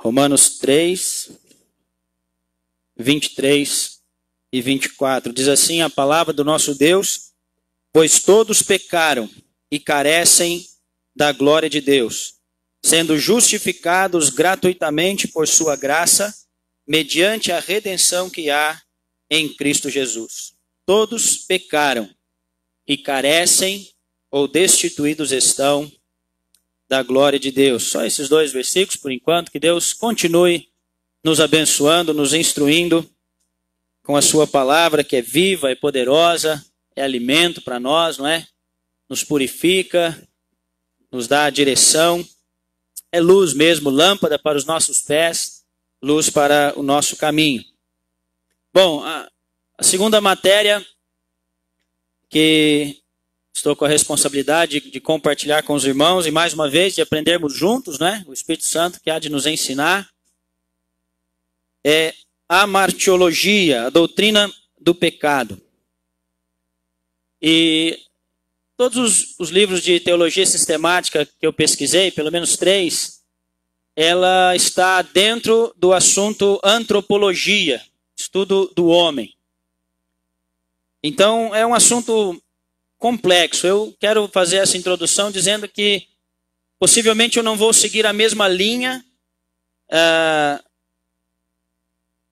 Romanos 3, 23 e 24. Diz assim a palavra do nosso Deus: pois todos pecaram e carecem da glória de Deus, sendo justificados gratuitamente por sua graça, mediante a redenção que há em Cristo Jesus. Todos pecaram e carecem ou destituídos estão da glória de Deus. Só esses dois versículos por enquanto. Que Deus continue nos abençoando, nos instruindo com a sua palavra, que é viva, é poderosa, é alimento para nós, não é? Nos purifica, nos dá a direção, é luz mesmo, lâmpada para os nossos pés, luz para o nosso caminho. Bom, a segunda matéria que estou com a responsabilidade de compartilhar com os irmãos e mais uma vez de aprendermos juntos, né? O Espírito Santo que há de nos ensinar é a martiologia, a doutrina do pecado. E todos os livros de teologia sistemática que eu pesquisei, pelo menos 3, ela está dentro do assunto antropologia, estudo do homem. Então é um assunto complexo. Eu quero fazer essa introdução dizendo que possivelmente eu não vou seguir a mesma linha,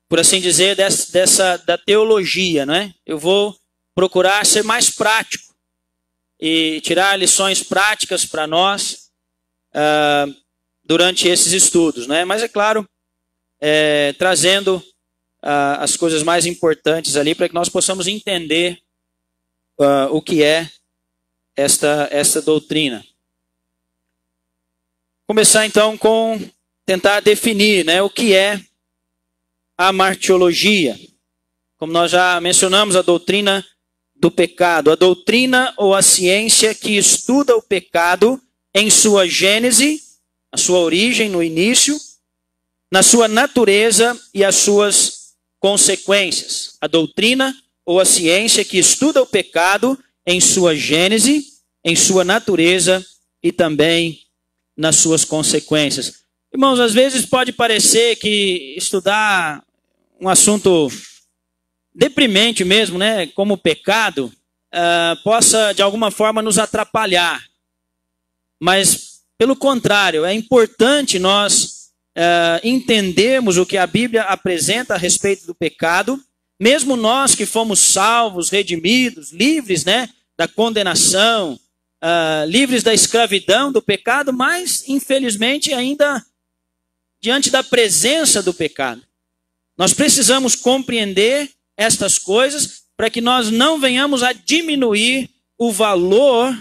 por assim dizer, da teologia, né? Eu vou procurar ser mais prático e tirar lições práticas para nós durante esses estudos, né? Mas é claro, trazendo as coisas mais importantes ali para que nós possamos entender o que é esta doutrina. Começar então com tentar definir, né, o que é a martiologia. Como nós já mencionamos, a doutrina do pecado. A doutrina ou a ciência que estuda o pecado em sua gênese, a sua origem no início, na sua natureza e as suas consequências. A doutrina ou a ciência que estuda o pecado em sua gênese, em sua natureza e também nas suas consequências. Irmãos, às vezes pode parecer que estudar um assunto deprimente mesmo, né, como o pecado, possa de alguma forma nos atrapalhar. Mas, pelo contrário, é importante nós entendermos o que a Bíblia apresenta a respeito do pecado, mesmo nós que fomos salvos, redimidos, livres, né, da condenação, livres da escravidão do pecado, mas infelizmente ainda diante da presença do pecado. Nós precisamos compreender estas coisas para que nós não venhamos a diminuir o valor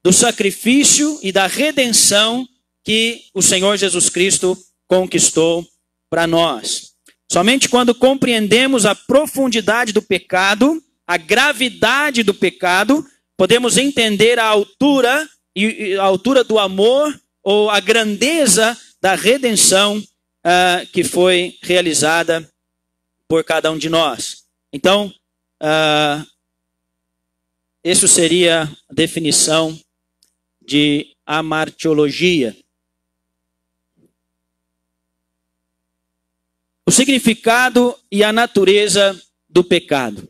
do sacrifício e da redenção que o Senhor Jesus Cristo conquistou para nós. Somente quando compreendemos a profundidade do pecado, a gravidade do pecado, podemos entender a altura do amor ou a grandeza da redenção que foi realizada por cada um de nós. Então, isso seria a definição de amartiologia. O significado e a natureza do pecado.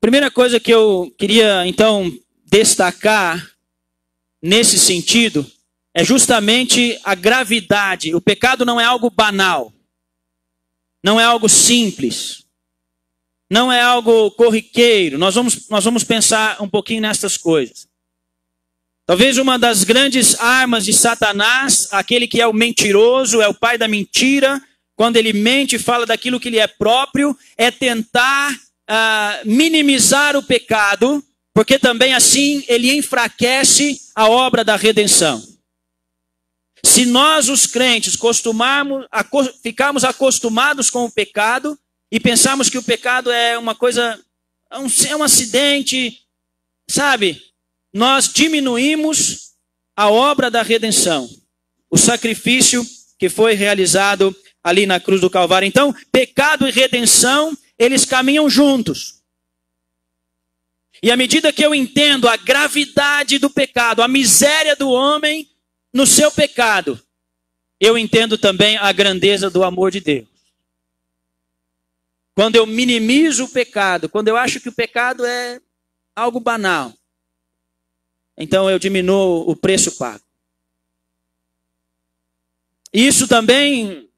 Primeira coisa que eu queria, então, destacar nesse sentido é justamente a gravidade. O pecado não é algo banal. Não é algo simples. Não é algo corriqueiro. Nós vamos pensar um pouquinho nessas coisas. Talvez uma das grandes armas de Satanás, aquele que é o mentiroso, é o pai da mentira, quando ele mente e fala daquilo que lhe é próprio, é tentar minimizar o pecado, porque também assim ele enfraquece a obra da redenção. Se nós, os crentes, ficarmos acostumados com o pecado e pensarmos que o pecado é uma coisa, é um acidente, sabe? Nós diminuímos a obra da redenção, o sacrifício que foi realizado ali na cruz do Calvário. Então, pecado e redenção, eles caminham juntos. E à medida que eu entendo a gravidade do pecado, a miséria do homem no seu pecado, eu entendo também a grandeza do amor de Deus. Quando eu minimizo o pecado, quando eu acho que o pecado é algo banal, então eu diminuo o preço pago. Isso também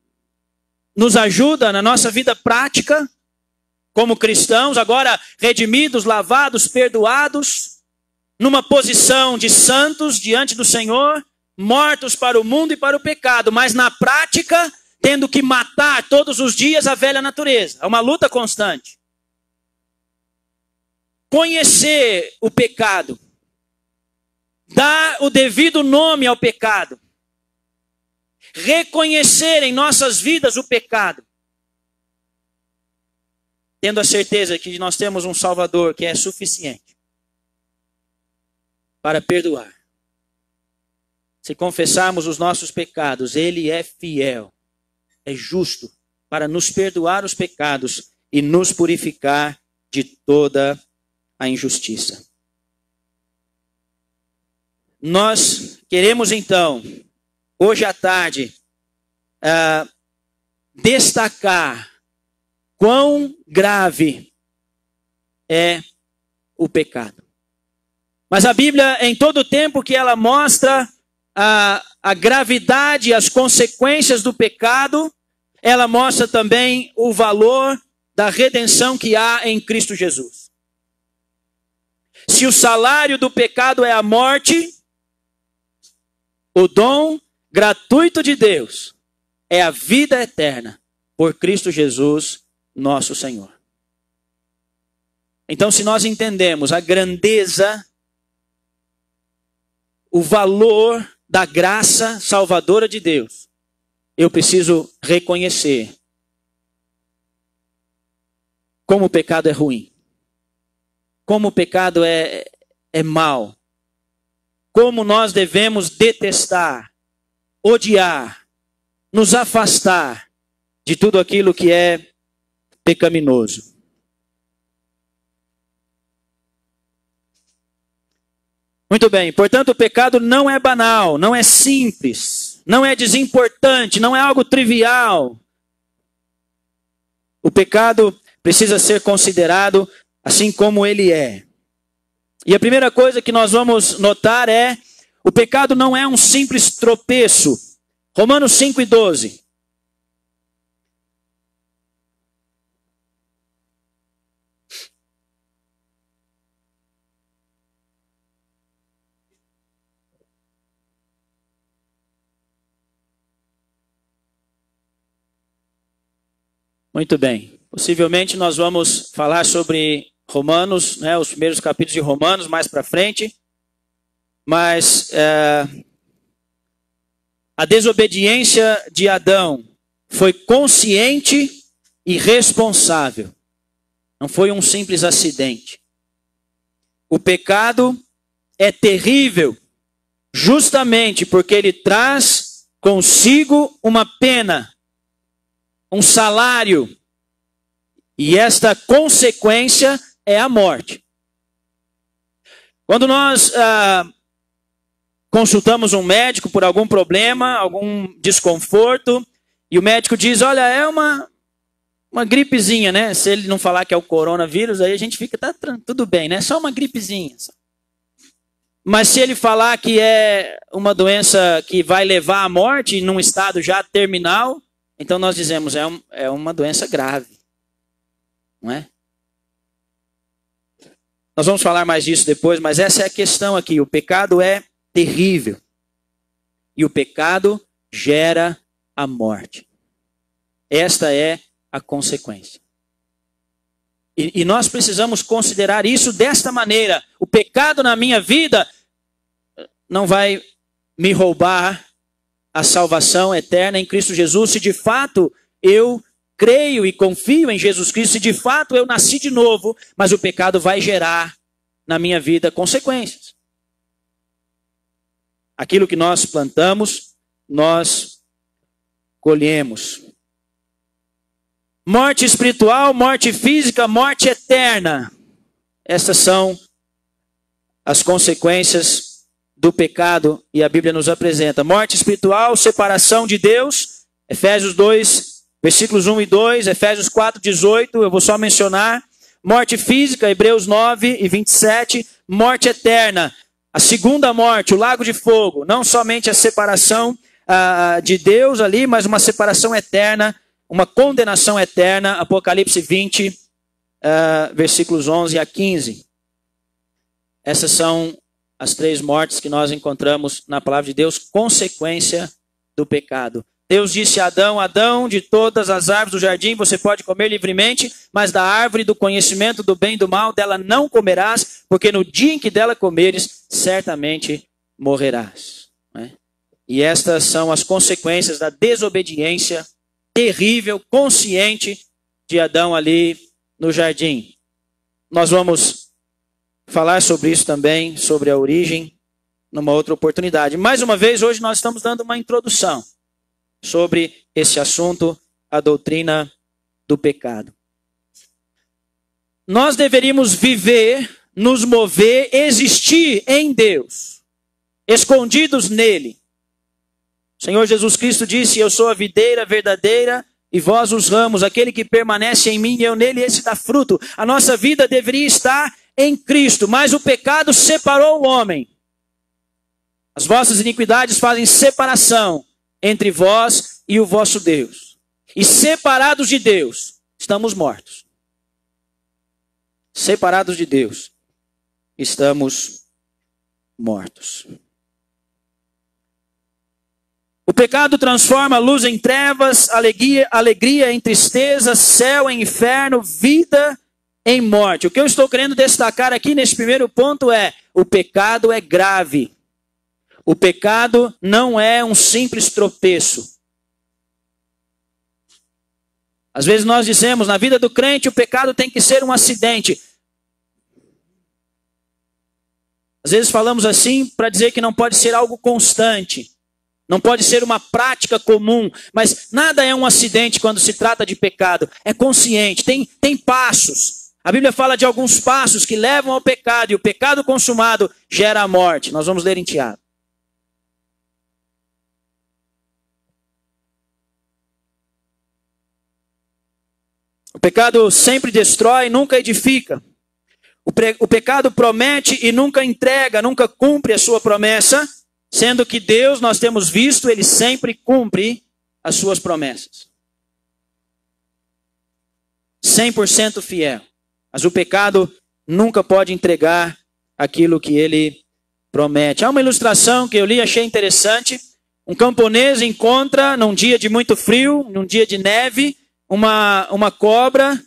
nos ajuda na nossa vida prática, como cristãos, agora redimidos, lavados, perdoados, numa posição de santos diante do Senhor, mortos para o mundo e para o pecado, mas na prática, tendo que matar todos os dias a velha natureza. É uma luta constante. Conhecer o pecado, dar o devido nome ao pecado, reconhecer em nossas vidas o pecado, tendo a certeza que nós temos um Salvador que é suficiente para perdoar. Se confessarmos os nossos pecados, Ele é fiel, é justo para nos perdoar os pecados e nos purificar de toda a injustiça. Nós queremos então, hoje à tarde, destacar quão grave é o pecado. Mas a Bíblia, em todo o tempo que ela mostra a gravidade, as consequências do pecado, ela mostra também o valor da redenção que há em Cristo Jesus. Se o salário do pecado é a morte, o dom gratuito de Deus é a vida eterna por Cristo Jesus, nosso Senhor. Então, se nós entendemos a grandeza, o valor da graça salvadora de Deus, eu preciso reconhecer como o pecado é ruim, como o pecado é mau, como nós devemos detestar, odiar, nos afastar de tudo aquilo que é pecaminoso. Muito bem, portanto o pecado não é banal, não é simples, não é desimportante, não é algo trivial. O pecado precisa ser considerado assim como ele é. E a primeira coisa que nós vamos notar é, o pecado não é um simples tropeço. Romanos 5:12. Muito bem. Possivelmente nós vamos falar sobre Romanos, né, os primeiros capítulos de Romanos mais para frente. Mas a desobediência de Adão foi consciente e responsável. Não foi um simples acidente. O pecado é terrível justamente porque ele traz consigo uma pena, um salário. E esta consequência é a morte. Quando nós consultamos um médico por algum problema, algum desconforto, e o médico diz, olha, é uma gripezinha, né? Se ele não falar que é o coronavírus, aí a gente fica, tá tudo bem, né? Só uma gripezinha. Mas se ele falar que é uma doença que vai levar à morte num estado já terminal, então nós dizemos, é uma doença grave. Não é? Nós vamos falar mais disso depois, mas essa é a questão aqui. O pecado é terrível. E o pecado gera a morte. Esta é a consequência. E nós precisamos considerar isso desta maneira. O pecado na minha vida não vai me roubar a salvação eterna em Cristo Jesus, se de fato eu creio e confio em Jesus Cristo, se de fato eu nasci de novo, mas o pecado vai gerar na minha vida consequências. Aquilo que nós plantamos, nós colhemos. Morte espiritual, morte física, morte eterna. Essas são as consequências do pecado, e a Bíblia nos apresenta. Morte espiritual, separação de Deus, Efésios 2, versículos 1 e 2, Efésios 4, 18, eu vou só mencionar. Morte física, Hebreus 9 e 27, morte eterna, a segunda morte, o lago de fogo, não somente a separação de Deus ali, mas uma separação eterna, uma condenação eterna, Apocalipse 20, versículos 11 a 15. Essas são as 3 mortes que nós encontramos na palavra de Deus, consequência do pecado. Deus disse a Adão, Adão, de todas as árvores do jardim você pode comer livremente, mas da árvore do conhecimento do bem e do mal dela não comerás, porque no dia em que dela comeres, certamente morrerás. E estas são as consequências da desobediência terrível, consciente de Adão ali no jardim. Nós vamos falar sobre isso também, sobre a origem, numa outra oportunidade. Mais uma vez, hoje nós estamos dando uma introdução sobre esse assunto, a doutrina do pecado. Nós deveríamos viver, nos mover, existir em Deus, escondidos nele. O Senhor Jesus Cristo disse, eu sou a videira verdadeira e vós os ramos, aquele que permanece em mim e eu nele, esse dá fruto. A nossa vida deveria estar em Cristo, mas o pecado separou o homem. As vossas iniquidades fazem separação entre vós e o vosso Deus. E separados de Deus, estamos mortos. Separados de Deus, estamos mortos. O pecado transforma a luz em trevas, alegria em tristeza, céu em inferno, vida em morte. O que eu estou querendo destacar aqui nesse primeiro ponto é, o pecado é grave. O pecado não é um simples tropeço. Às vezes nós dizemos, na vida do crente, o pecado tem que ser um acidente. Às vezes falamos assim para dizer que não pode ser algo constante. Não pode ser uma prática comum. Mas nada é um acidente quando se trata de pecado. É consciente, tem passos. A Bíblia fala de alguns passos que levam ao pecado. E o pecado consumado gera a morte. Nós vamos ler em Tiago. O pecado sempre destrói, nunca edifica. O pecado promete e nunca entrega, nunca cumpre a sua promessa, sendo que Deus, nós temos visto, Ele sempre cumpre as suas promessas. 100% fiel. Mas o pecado nunca pode entregar aquilo que Ele promete. Há uma ilustração que eu li e achei interessante. Um camponês encontra, num dia de muito frio, num dia de neve, uma cobra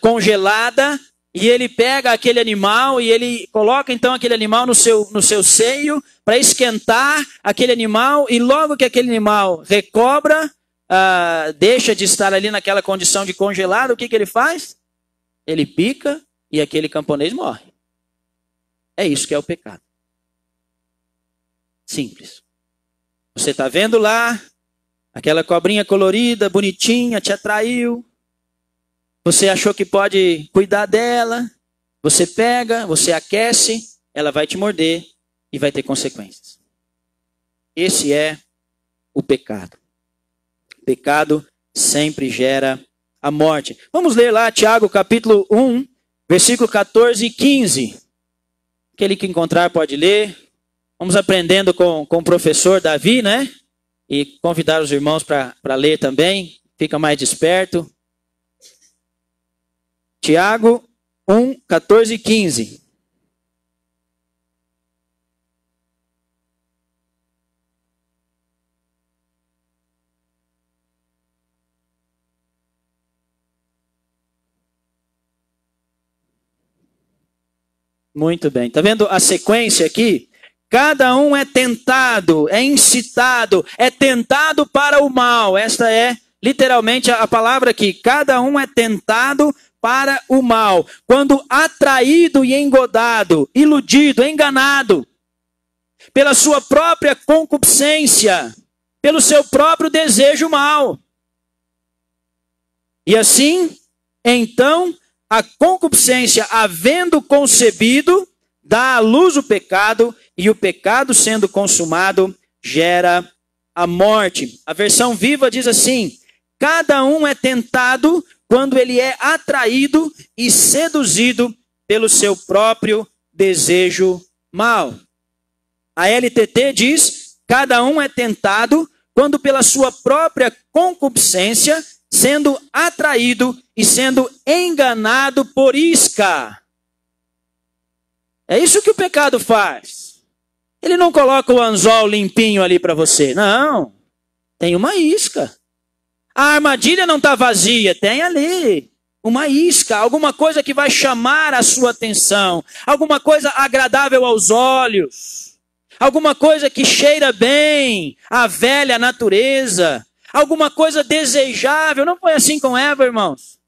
congelada, e ele pega aquele animal e ele coloca então aquele animal no seu seio para esquentar aquele animal, e logo que aquele animal recobra, deixa de estar ali naquela condição de congelado, o que ele faz? Ele pica e aquele camponês morre. É isso que é o pecado. Simples. Você está vendo lá, aquela cobrinha colorida, bonitinha, te atraiu. Você achou que pode cuidar dela. Você pega, você aquece, ela vai te morder e vai ter consequências. Esse é o pecado. O pecado sempre gera a morte. Vamos ler lá Tiago capítulo 1, versículo 14 e 15. Aquele que encontrar pode ler. Vamos aprendendo com o professor Davi, né? E convidar os irmãos para ler também. Fica mais desperto. Tiago 1, 14 e 15. Muito bem. Está vendo a sequência aqui? Cada um é tentado, é incitado, é tentado para o mal. Esta é literalmente a palavra aqui. Cada um é tentado para o mal. Quando atraído e engodado, iludido, enganado, pela sua própria concupiscência, pelo seu próprio desejo mal. E assim, então, a concupiscência, havendo concebido, dá à luz o pecado, e o pecado sendo consumado gera a morte. A versão Viva diz assim: cada um é tentado quando ele é atraído e seduzido pelo seu próprio desejo mau. A LTT diz: cada um é tentado quando pela sua própria concupiscência, sendo atraído e sendo enganado por isca. É isso que o pecado faz. Ele não coloca o anzol limpinho ali para você. Não. Tem uma isca. A armadilha não está vazia. Tem ali uma isca. Alguma coisa que vai chamar a sua atenção. Alguma coisa agradável aos olhos. Alguma coisa que cheira bem a velha natureza. Alguma coisa desejável. Não foi assim com Eva, irmãos?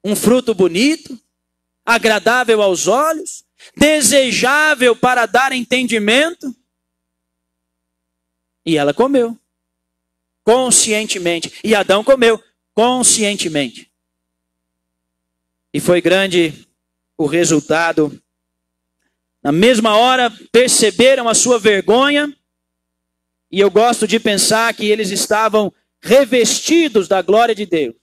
Um fruto bonito, agradável aos olhos, desejável para dar entendimento. E ela comeu. Conscientemente. E Adão comeu conscientemente. E foi grande o resultado. Na mesma hora, perceberam a sua vergonha. E eu gosto de pensar que eles estavam revestidos da glória de Deus.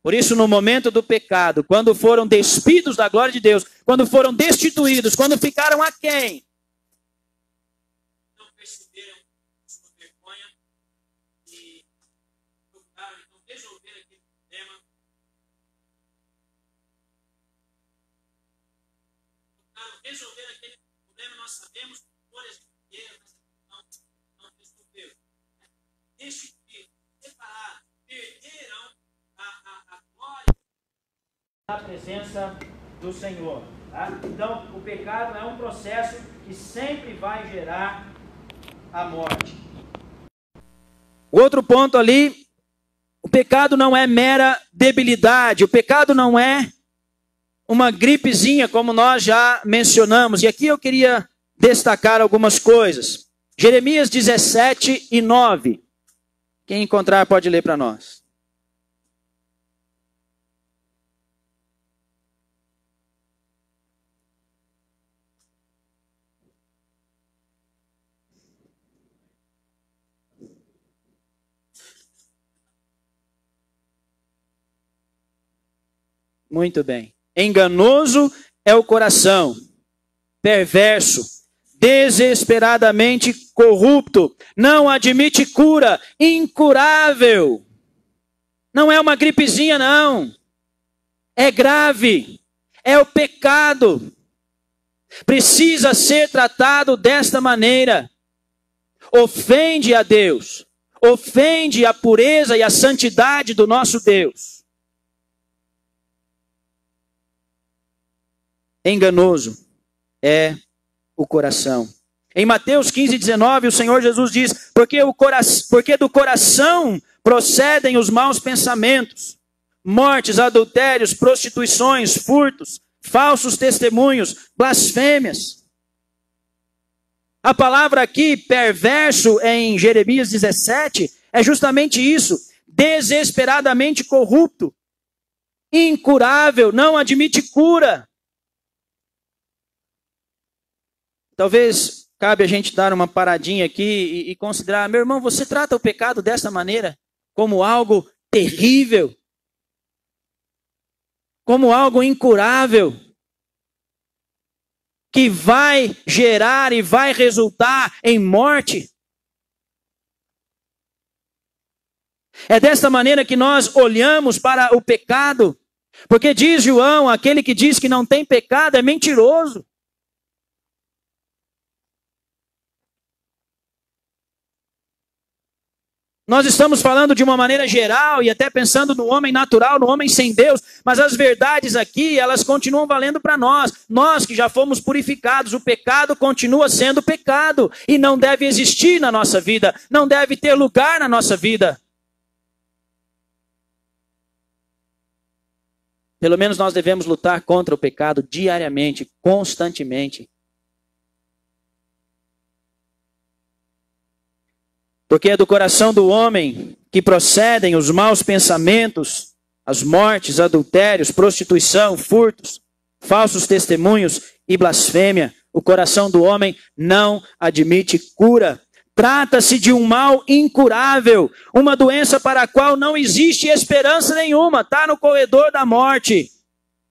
Por isso, no momento do pecado, quando foram despidos da glória de Deus, quando foram destituídos, quando ficaram aquém, não perceberam sua vergonha e procuraram então resolver aquele problema. Procuraram resolver aquele problema, nós sabemos por exemplo, mas não resolveu. Destituir, separar, perderam a glória da presença do Senhor. Tá? Então, o pecado é um processo que sempre vai gerar a morte. O outro ponto ali, o pecado não é mera debilidade, o pecado não é uma gripezinha, como nós já mencionamos. E aqui eu queria destacar algumas coisas. Jeremias 17:9. Quem encontrar pode ler para nós. Muito bem. Enganoso é o coração, perverso, desesperadamente corrupto, não admite cura, incurável. Não é uma gripezinha, não. É grave, é o pecado. Precisa ser tratado desta maneira. Ofende a Deus, ofende a pureza e a santidade do nosso Deus. Enganoso é o coração. Em Mateus 15:19, o Senhor Jesus diz: porque do coração procedem os maus pensamentos, mortes, adultérios, prostituições, furtos, falsos testemunhos, blasfêmias. A palavra aqui, perverso, em Jeremias 17, é justamente isso: desesperadamente corrupto, incurável, não admite cura. Talvez cabe a gente dar uma paradinha aqui e considerar: meu irmão, você trata o pecado dessa maneira? Como algo terrível? Como algo incurável? Que vai gerar e vai resultar em morte? É dessa maneira que nós olhamos para o pecado? Porque diz João, aquele que diz que não tem pecado é mentiroso. Nós estamos falando de uma maneira geral e até pensando no homem natural, no homem sem Deus, mas as verdades aqui, elas continuam valendo para nós. Nós que já fomos purificados, o pecado continua sendo pecado e não deve existir na nossa vida, não deve ter lugar na nossa vida. Pelo menos nós devemos lutar contra o pecado diariamente, constantemente. Porque é do coração do homem que procedem os maus pensamentos, as mortes, adultérios, prostituição, furtos, falsos testemunhos e blasfêmia. O coração do homem não admite cura. Trata-se de um mal incurável, uma doença para a qual não existe esperança nenhuma. Está no corredor da morte,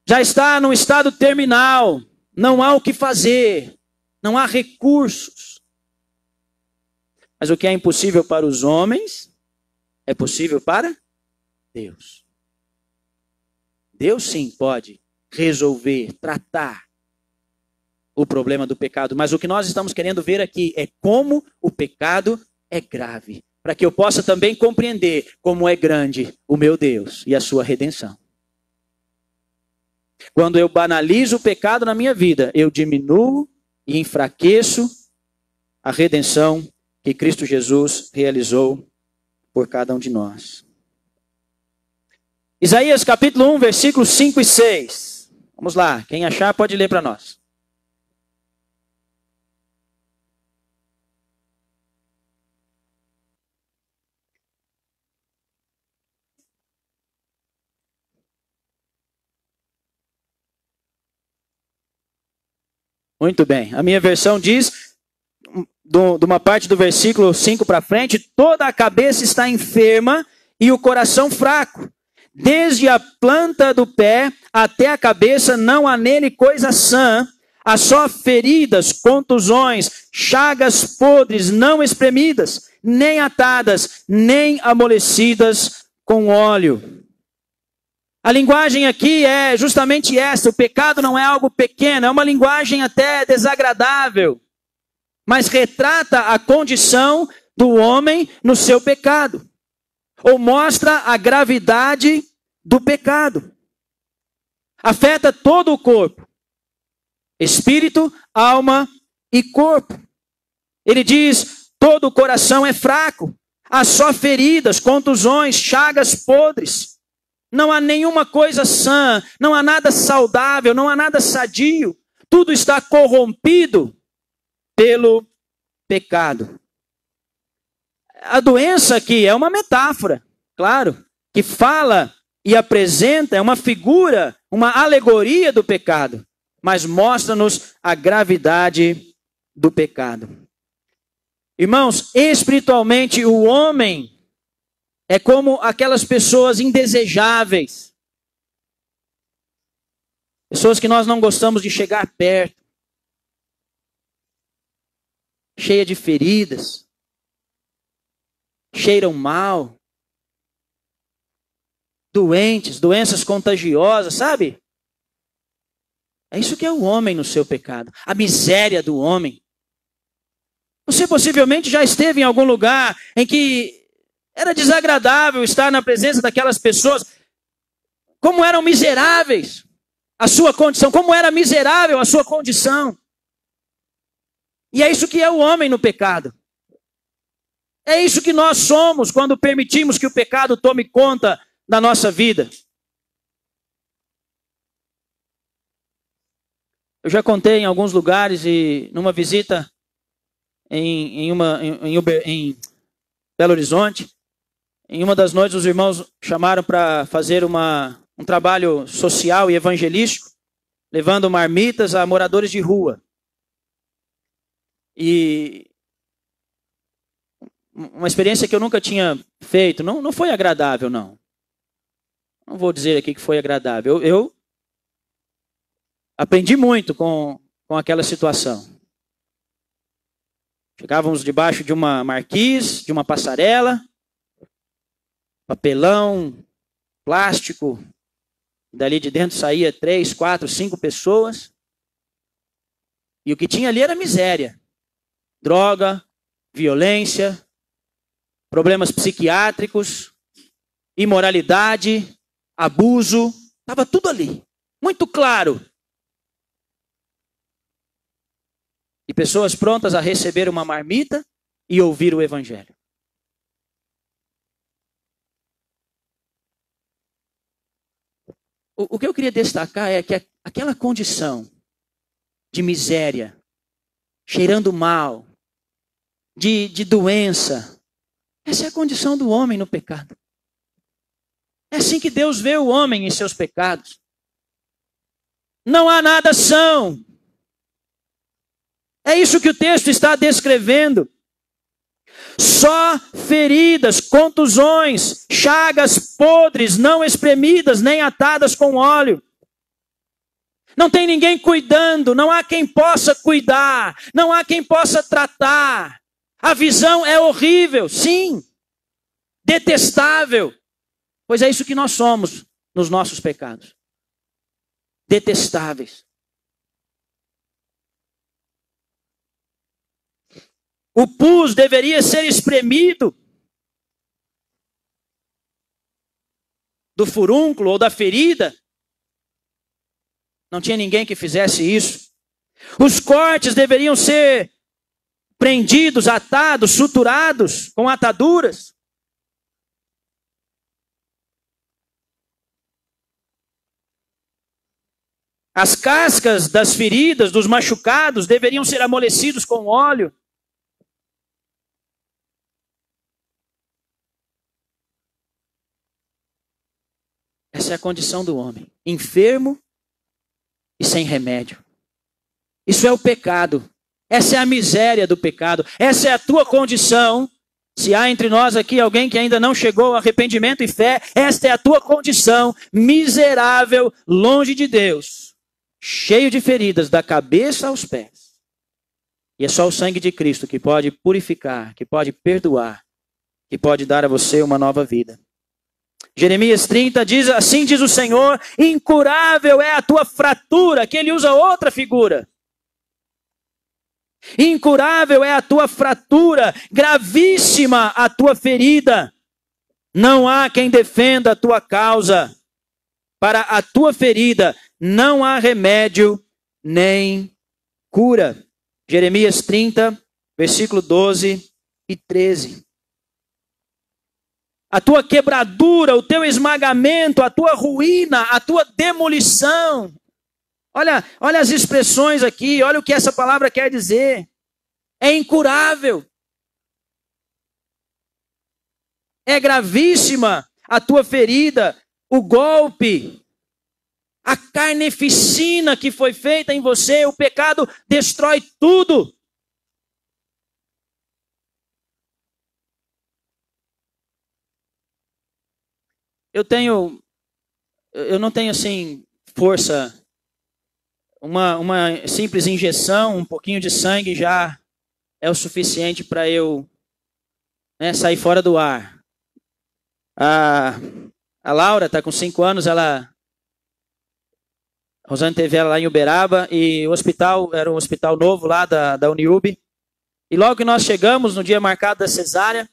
já está num estado terminal, não há o que fazer, não há recursos. Mas o que é impossível para os homens, é possível para Deus. Deus sim pode resolver, tratar o problema do pecado. Mas o que nós estamos querendo ver aqui é como o pecado é grave. Para que eu possa também compreender como é grande o meu Deus e a sua redenção. Quando eu banalizo o pecado na minha vida, eu diminuo e enfraqueço a redenção que Cristo Jesus realizou por cada um de nós. Isaías capítulo 1, versículos 5 e 6. Vamos lá, quem achar pode ler para nós. Muito bem, a minha versão diz, de uma parte do versículo 5 para frente, toda a cabeça está enferma e o coração fraco. Desde a planta do pé até a cabeça não há nele coisa sã, há só feridas, contusões, chagas podres, não espremidas, nem atadas, nem amolecidas com óleo. A linguagem aqui é justamente essa, o pecado não é algo pequeno, é uma linguagem até desagradável, mas retrata a condição do homem no seu pecado, ou mostra a gravidade do pecado. Afeta todo o corpo, espírito, alma e corpo. Ele diz, todo o coração é fraco, há só feridas, contusões, chagas podres. Não há nenhuma coisa sã, não há nada saudável, não há nada sadio. Tudo está corrompido pelo pecado. A doença aqui é uma metáfora, claro, que fala e apresenta, é uma figura, uma alegoria do pecado, mas mostra-nos a gravidade do pecado. Irmãos, espiritualmente o homem é como aquelas pessoas indesejáveis. Pessoas que nós não gostamos de chegar perto. Cheia de feridas. Cheiram mal. Doentes, doenças contagiosas, sabe? É isso que é o homem no seu pecado. A miséria do homem. Você possivelmente já esteve em algum lugar em que era desagradável estar na presença daquelas pessoas. Como eram miseráveis a sua condição. Como era miserável a sua condição. E é isso que é o homem no pecado. É isso que nós somos quando permitimos que o pecado tome conta da nossa vida. Eu já contei em alguns lugares e numa visita em Belo Horizonte, em uma das noites os irmãos chamaram para fazer um trabalho social e evangelístico, levando marmitas a moradores de rua. E uma experiência que eu nunca tinha feito, não foi agradável, não. Não vou dizer aqui que foi agradável. Eu aprendi muito com aquela situação. Chegávamos debaixo de uma marquise, de uma passarela, papelão, plástico, dali de dentro saía 3, 4, 5 pessoas. E o que tinha ali era miséria. Droga, violência, problemas psiquiátricos, imoralidade, abuso, estava tudo ali, muito claro. E pessoas prontas a receber uma marmita e ouvir o evangelho. O que eu queria destacar é que aquela condição de miséria, cheirando mal, de doença, essa é a condição do homem no pecado. É assim que Deus vê o homem em seus pecados. Não há nada são, É isso que o texto está descrevendo. Só feridas, contusões, chagas podres, não espremidas, nem atadas com óleo. Não tem ninguém cuidando, não há quem possa cuidar, não há quem possa tratar. A visão é horrível, sim, detestável, pois é isso que nós somos nos nossos pecados. Detestáveis. O pus deveria ser espremido do furúnculo ou da ferida. Não tinha ninguém que fizesse isso. Os cortes deveriam ser prendidos, atados, suturados com ataduras. As cascas das feridas, dos machucados, deveriam ser amolecidos com óleo. Essa é a condição do homem, enfermo e sem remédio. Isso é o pecado. Essa é a miséria do pecado. Essa é a tua condição. Se há entre nós aqui alguém que ainda não chegou ao arrependimento e fé, esta é a tua condição, miserável, longe de Deus, cheio de feridas da cabeça aos pés. E é só o sangue de Cristo que pode purificar, que pode perdoar, que pode dar a você uma nova vida. Jeremias 30 diz, assim diz o Senhor, incurável é a tua fratura. Aqui ele usa outra figura. Incurável é a tua fratura, gravíssima a tua ferida. Não há quem defenda a tua causa. Para a tua ferida não há remédio nem cura. Jeremias 30, versículo 12 e 13. A tua quebradura, o teu esmagamento, a tua ruína, a tua demolição. Olha as expressões aqui, olha o que essa palavra quer dizer. É incurável. É gravíssima a tua ferida, o golpe, a carneficina que foi feita em você, o pecado destrói tudo. Eu não tenho assim força. Uma simples injeção, um pouquinho de sangue já é o suficiente para eu sair fora do ar. A Laura está com 5 anos, a Rosane teve ela lá em Uberaba, e o hospital era um hospital novo lá da Uniub. E logo que nós chegamos, no dia marcado da cesárea,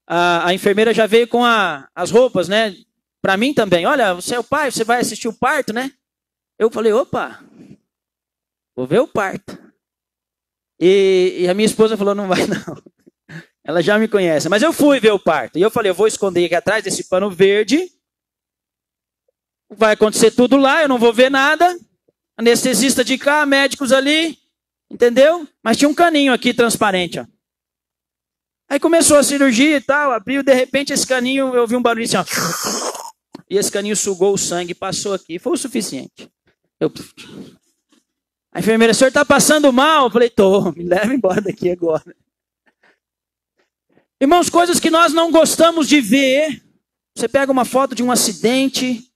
a enfermeira já veio com as roupas, né? Para mim também. Olha, você é o pai, você vai assistir o parto, né? Eu falei, opa, vou ver o parto. E a minha esposa falou, não vai não. Ela já me conhece. Mas eu fui ver o parto. E eu falei, eu vou esconder aqui atrás desse pano verde. Vai acontecer tudo lá, eu não vou ver nada. Anestesista de cá, médicos ali. Entendeu? Mas tinha um caninho aqui transparente, ó. Aí começou a cirurgia e tal, abriu, de repente esse caninho, eu ouvi um barulho assim, ó. E esse caninho sugou o sangue, passou aqui. Foi o suficiente. A enfermeira, o senhor está passando mal? Eu falei, tô, me leva embora daqui agora. Irmãos, coisas que nós não gostamos de ver. Você pega uma foto de um acidente.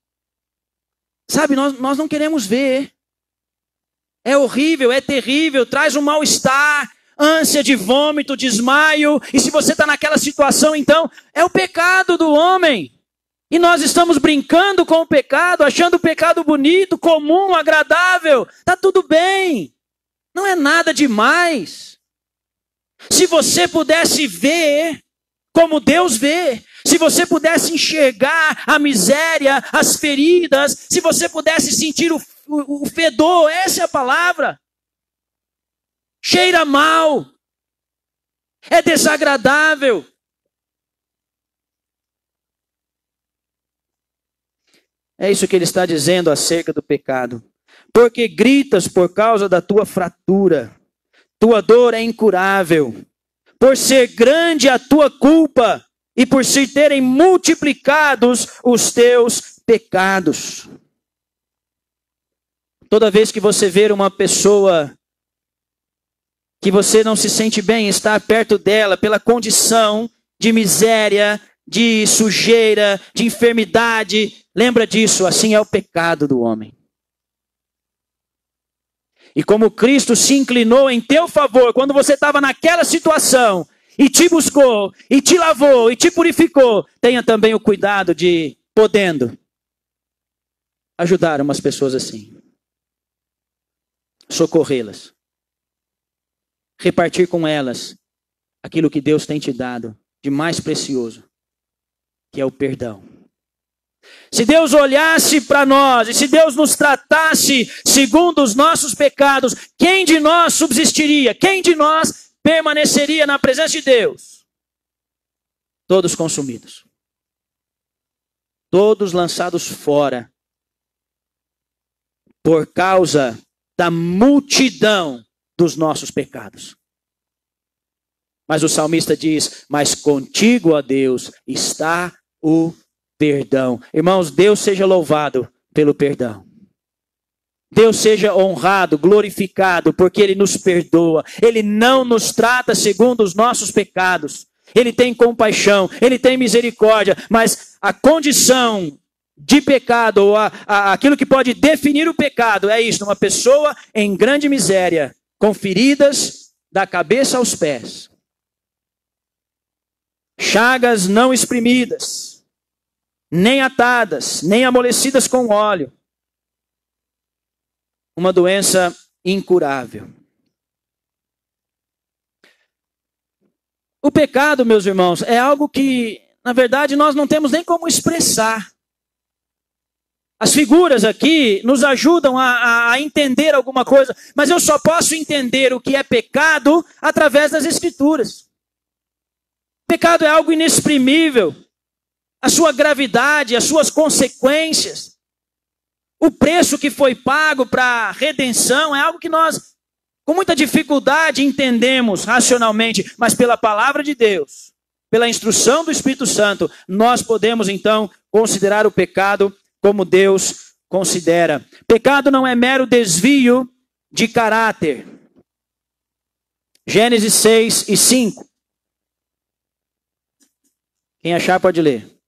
Sabe, nós não queremos ver. É horrível, é terrível, traz um mal-estar, ânsia de vômito, desmaio. E se você está naquela situação, então, é o pecado do homem. E nós estamos brincando com o pecado, achando o pecado bonito, comum, agradável. Está tudo bem. Não é nada demais. Se você pudesse ver como Deus vê, se você pudesse enxergar a miséria, as feridas, se você pudesse sentir o fedor, essa é a palavra. Cheira mal. É desagradável. É isso que ele está dizendo acerca do pecado. Porque gritas por causa da tua fratura. Tua dor é incurável. Por ser grande a tua culpa e por se terem multiplicados os teus pecados. Toda vez que você ver uma pessoa que você não se sente bem em estar perto dela pela condição de miséria, de sujeira, de enfermidade. Lembra disso, assim é o pecado do homem. E como Cristo se inclinou em teu favor, quando você estava naquela situação, e te buscou, e te lavou, e te purificou, tenha também o cuidado de, podendo, ajudar umas pessoas assim. Socorrê-las. Repartir com elas aquilo que Deus tem te dado de mais precioso, que é o perdão. Se Deus olhasse para nós, e se Deus nos tratasse segundo os nossos pecados, quem de nós subsistiria? Quem de nós permaneceria na presença de Deus? Todos consumidos. Todos lançados fora. Por causa da multidão dos nossos pecados. Mas o salmista diz, mas contigo, ó Deus, está o perdão. Irmãos, Deus seja louvado pelo perdão. Deus seja honrado, glorificado, porque Ele nos perdoa. Ele não nos trata segundo os nossos pecados. Ele tem compaixão, Ele tem misericórdia, mas a condição de pecado, ou aquilo que pode definir o pecado, é isso, uma pessoa em grande miséria, com feridas da cabeça aos pés. Chagas não exprimidas, nem atadas, nem amolecidas com óleo. Uma doença incurável. O pecado, meus irmãos, é algo que, na verdade, nós não temos nem como expressar. As figuras aqui nos ajudam a entender alguma coisa, mas eu só posso entender o que é pecado através das Escrituras. Pecado é algo inexprimível. A sua gravidade, as suas consequências, o preço que foi pago para a redenção é algo que nós, com muita dificuldade, entendemos racionalmente, mas pela palavra de Deus, pela instrução do Espírito Santo, nós podemos então considerar o pecado como Deus considera. Pecado não é mero desvio de caráter. Gênesis 6 e 5. Quem achar pode ler.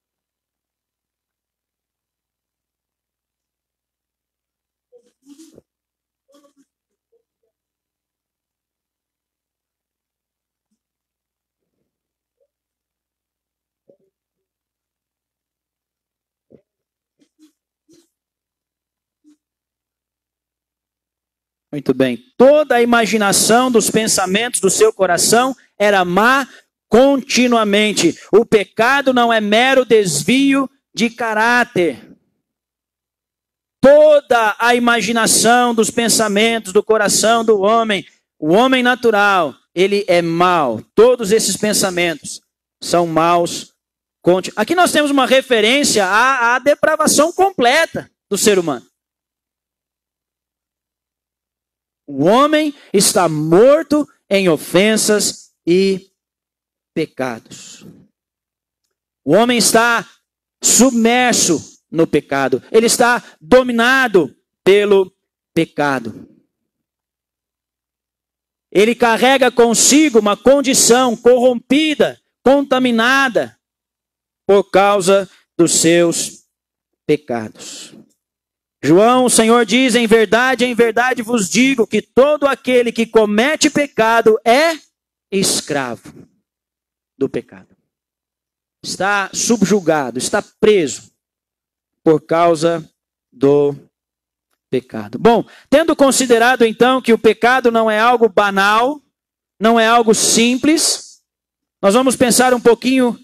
Muito bem. Toda a imaginação dos pensamentos do seu coração era má continuamente. O pecado não é mero desvio de caráter. Toda a imaginação dos pensamentos do coração do homem, o homem natural, ele é mau. Todos esses pensamentos são maus. Aqui nós temos uma referência à depravação completa do ser humano. O homem está morto em ofensas e pecados. O homem está submerso no pecado. Ele está dominado pelo pecado. Ele carrega consigo uma condição corrompida, contaminada, por causa dos seus pecados. João, o Senhor diz, em verdade vos digo que todo aquele que comete pecado é escravo do pecado. Está subjugado, está preso por causa do pecado. Bom, tendo considerado então que o pecado não é algo banal, não é algo simples, nós vamos pensar um pouquinho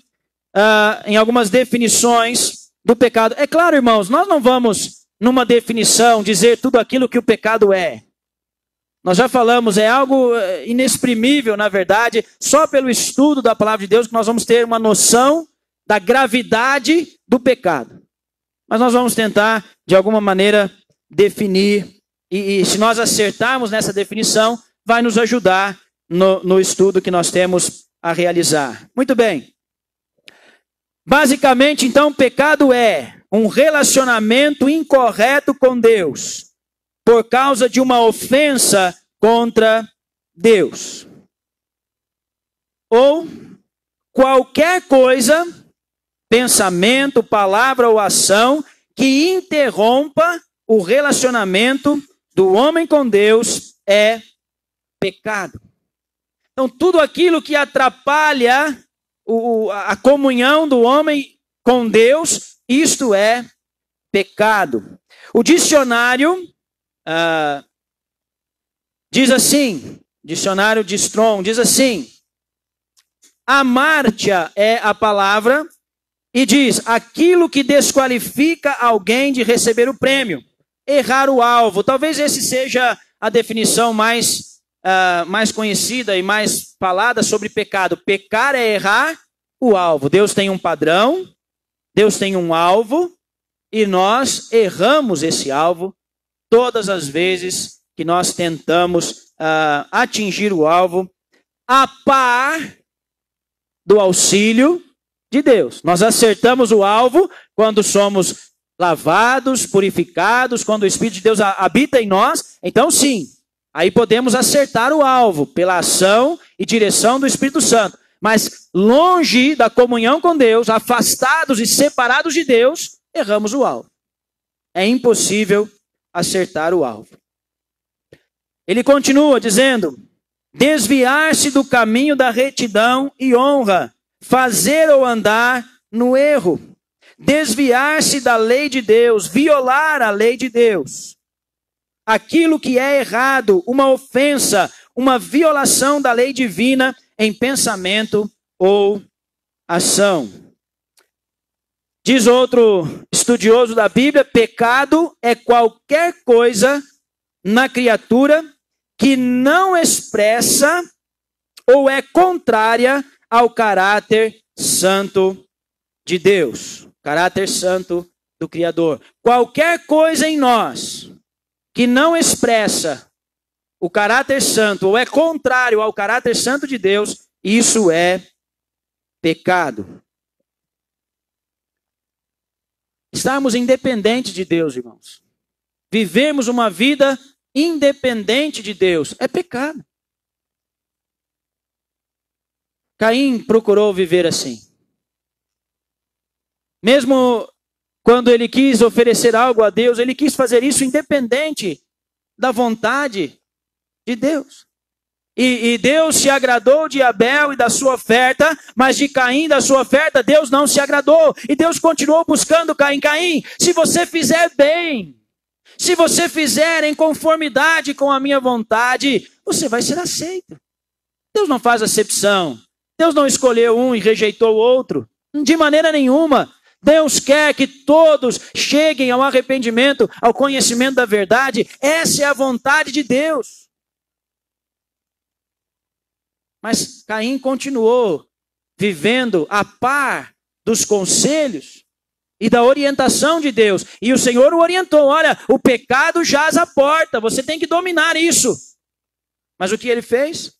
em algumas definições do pecado. É claro, irmãos, nós não vamos numa definição dizer tudo aquilo que o pecado é. Nós já falamos, é algo inexprimível, na verdade, só pelo estudo da palavra de Deus que nós vamos ter uma noção da gravidade do pecado. Mas nós vamos tentar, de alguma maneira, definir, e se nós acertarmos nessa definição, vai nos ajudar no estudo que nós temos a realizar. Muito bem. Basicamente, então, pecado é um relacionamento incorreto com Deus, por causa de uma ofensa contra Deus. Ou qualquer coisa, pensamento, palavra ou ação que interrompa o relacionamento do homem com Deus é pecado. Então, tudo aquilo que atrapalha a comunhão do homem com Deus, isto é pecado. O dicionário diz assim, dicionário de Strong diz assim: amártia é a palavra e diz aquilo que desqualifica alguém de receber o prêmio, errar o alvo. Talvez esse seja a definição mais conhecida e mais falada sobre pecado. Pecar é errar o alvo. Deus tem um padrão, Deus tem um alvo, e nós erramos esse alvo todas as vezes que nós tentamos atingir o alvo a par do auxílio de Deus. Nós acertamos o alvo quando somos lavados, purificados, quando o Espírito de Deus habita em nós. Então sim, aí podemos acertar o alvo pela ação e direção do Espírito Santo. Mas longe da comunhão com Deus, afastados e separados de Deus, erramos o alvo. É impossível acertar o alvo. Ele continua dizendo: desviar-se do caminho da retidão e honra, fazer ou andar no erro, desviar-se da lei de Deus, violar a lei de Deus. Aquilo que é errado, uma ofensa, uma violação da lei divina em pensamento ou ação. Diz outro estudioso da Bíblia: pecado é qualquer coisa na criatura que não expressa ou é contrária ao caráter santo de Deus, caráter santo do Criador. Qualquer coisa em nós que não expressa o caráter santo ou é contrário ao caráter santo de Deus, isso é pecado. Estarmos independentes de Deus, irmãos. Vivemos uma vida independente de Deus é pecado. Caim procurou viver assim. Mesmo quando ele quis oferecer algo a Deus, ele quis fazer isso independente da vontade de Deus. E Deus se agradou de Abel e da sua oferta, mas de Caim, da sua oferta, Deus não se agradou. E Deus continuou buscando Caim. Caim, se você fizer bem, se você fizer em conformidade com a minha vontade, você vai ser aceito. Deus não faz acepção. Deus não escolheu um e rejeitou o outro. De maneira nenhuma. Deus quer que todos cheguem ao arrependimento, ao conhecimento da verdade. Essa é a vontade de Deus. Mas Caim continuou vivendo a par dos conselhos e da orientação de Deus. E o Senhor o orientou: olha, o pecado jaz à porta, você tem que dominar isso. Mas o que ele fez?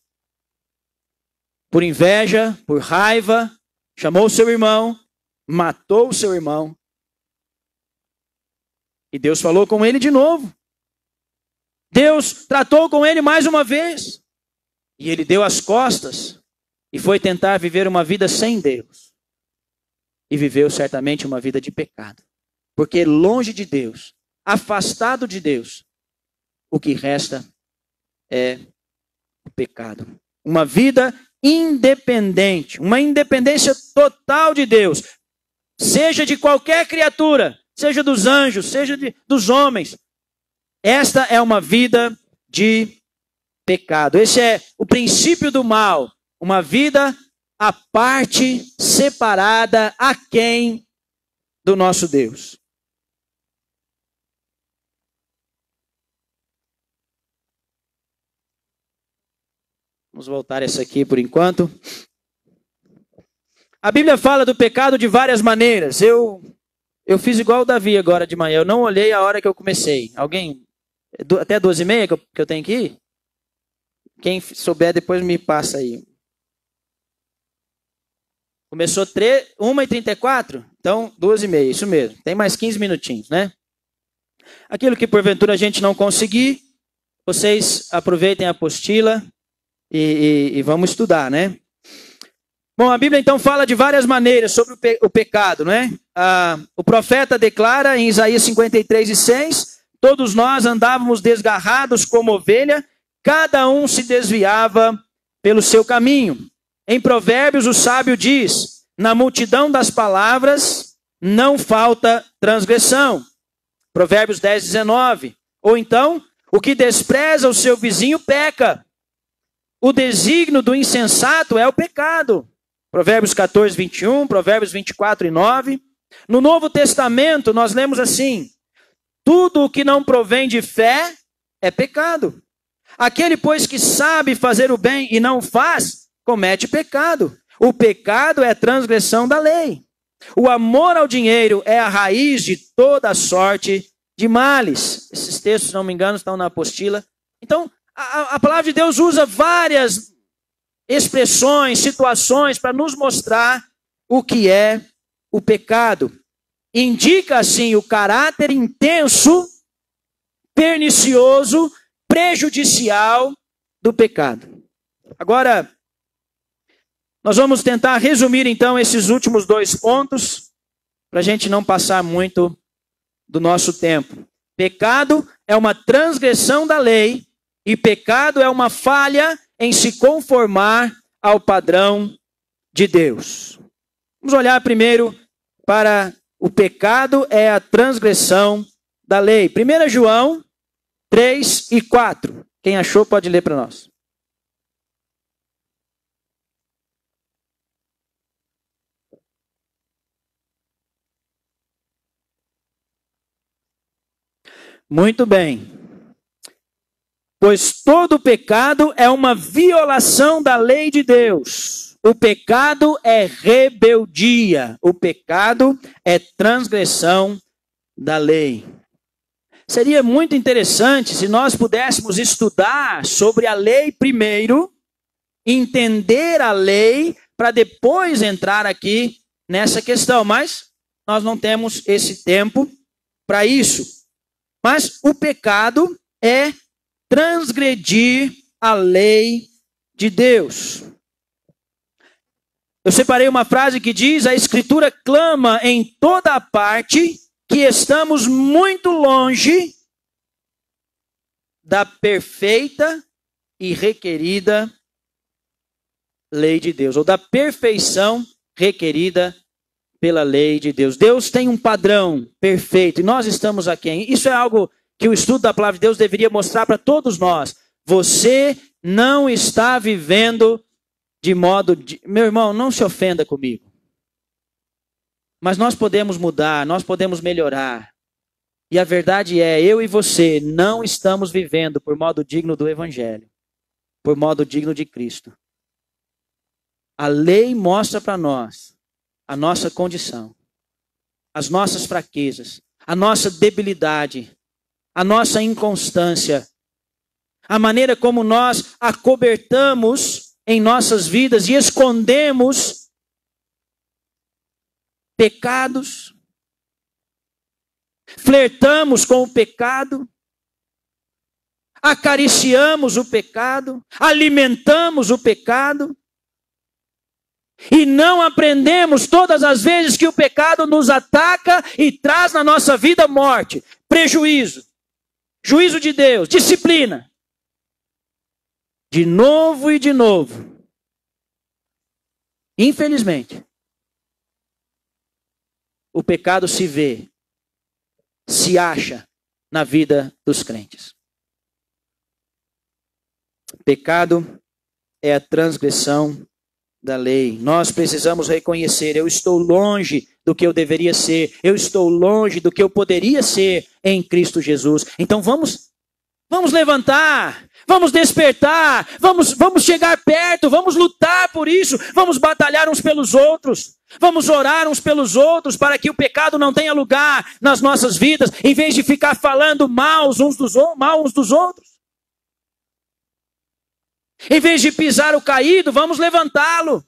Por inveja, por raiva, chamou o seu irmão, matou o seu irmão. E Deus falou com ele de novo. Deus tratou com ele mais uma vez. E ele deu as costas e foi tentar viver uma vida sem Deus. E viveu certamente uma vida de pecado. Porque longe de Deus, afastado de Deus, o que resta é o pecado. Uma vida independente, uma independência total de Deus. Seja de qualquer criatura, seja dos anjos, seja dos homens. Esta é uma vida de pecado. Esse é o princípio do mal. Uma vida à parte, separada, aquém do nosso Deus. Vamos voltar essa aqui por enquanto. A Bíblia fala do pecado de várias maneiras. Eu fiz igual o Davi agora de manhã. Eu não olhei a hora que eu comecei. Alguém? Até 12h30 que eu tenho que ir? Quem souber depois me passa aí. Começou 1h34? Então 12h30, isso mesmo. Tem mais 15 minutinhos, né? Aquilo que porventura a gente não conseguir, vocês aproveitem a apostila e vamos estudar, né? Bom, a Bíblia então fala de várias maneiras sobre o pecado, né? O profeta declara em Isaías 53:6, todos nós andávamos desgarrados como ovelha, cada um se desviava pelo seu caminho. Em Provérbios o sábio diz, na multidão das palavras não falta transgressão. Provérbios 10:19. Ou então, o que despreza o seu vizinho peca. O desígnio do insensato é o pecado. Provérbios 14:21, Provérbios 24:9. No Novo Testamento nós lemos assim, tudo o que não provém de fé é pecado. Aquele, pois, que sabe fazer o bem e não faz, comete pecado. O pecado é a transgressão da lei. O amor ao dinheiro é a raiz de toda sorte de males. Esses textos, se não me engano, estão na apostila. Então, a palavra de Deus usa várias expressões, situações para nos mostrar o que é o pecado. Indica, assim, o caráter intenso, pernicioso, prejudicial do pecado. Agora, nós vamos tentar resumir, então, esses últimos 2 pontos, para a gente não passar muito do nosso tempo. Pecado é uma transgressão da lei e pecado é uma falha em se conformar ao padrão de Deus. Vamos olhar primeiro para o pecado é a transgressão da lei. 1 João 3:4. Quem achou pode ler para nós. Muito bem. Pois todo pecado é uma violação da lei de Deus. O pecado é rebeldia. O pecado é transgressão da lei. Seria muito interessante se nós pudéssemos estudar sobre a lei primeiro, entender a lei, para depois entrar aqui nessa questão. Mas nós não temos esse tempo para isso. Mas o pecado é transgredir a lei de Deus. Eu separei uma frase que diz, a Escritura clama em toda a parte que estamos muito longe da perfeita e requerida lei de Deus, ou da perfeição requerida pela lei de Deus. Deus tem um padrão perfeito e nós estamos aqui. Isso é algo que o estudo da palavra de Deus deveria mostrar para todos nós. Você não está vivendo de modo... Meu irmão, não se ofenda comigo. Mas nós podemos mudar, nós podemos melhorar. E a verdade é, eu e você não estamos vivendo por modo digno do Evangelho. Por modo digno de Cristo. A lei mostra para nós a nossa condição, as nossas fraquezas, a nossa debilidade, a nossa inconstância, a maneira como nós acobertamos em nossas vidas e escondemos pecados, flertamos com o pecado, acariciamos o pecado, alimentamos o pecado, e não aprendemos todas as vezes que o pecado nos ataca e traz na nossa vida morte, prejuízo, juízo de Deus, disciplina. De novo e de novo. Infelizmente, o pecado se vê, se acha na vida dos crentes. Pecado é a transgressão da lei. Nós precisamos reconhecer, eu estou longe do que eu deveria ser, eu estou longe do que eu poderia ser em Cristo Jesus. Então vamos levantar, vamos despertar, vamos chegar perto, vamos lutar por isso, vamos batalhar uns pelos outros, vamos orar uns pelos outros para que o pecado não tenha lugar nas nossas vidas, em vez de ficar falando mal uns dos outros. Em vez de pisar o caído, vamos levantá-lo.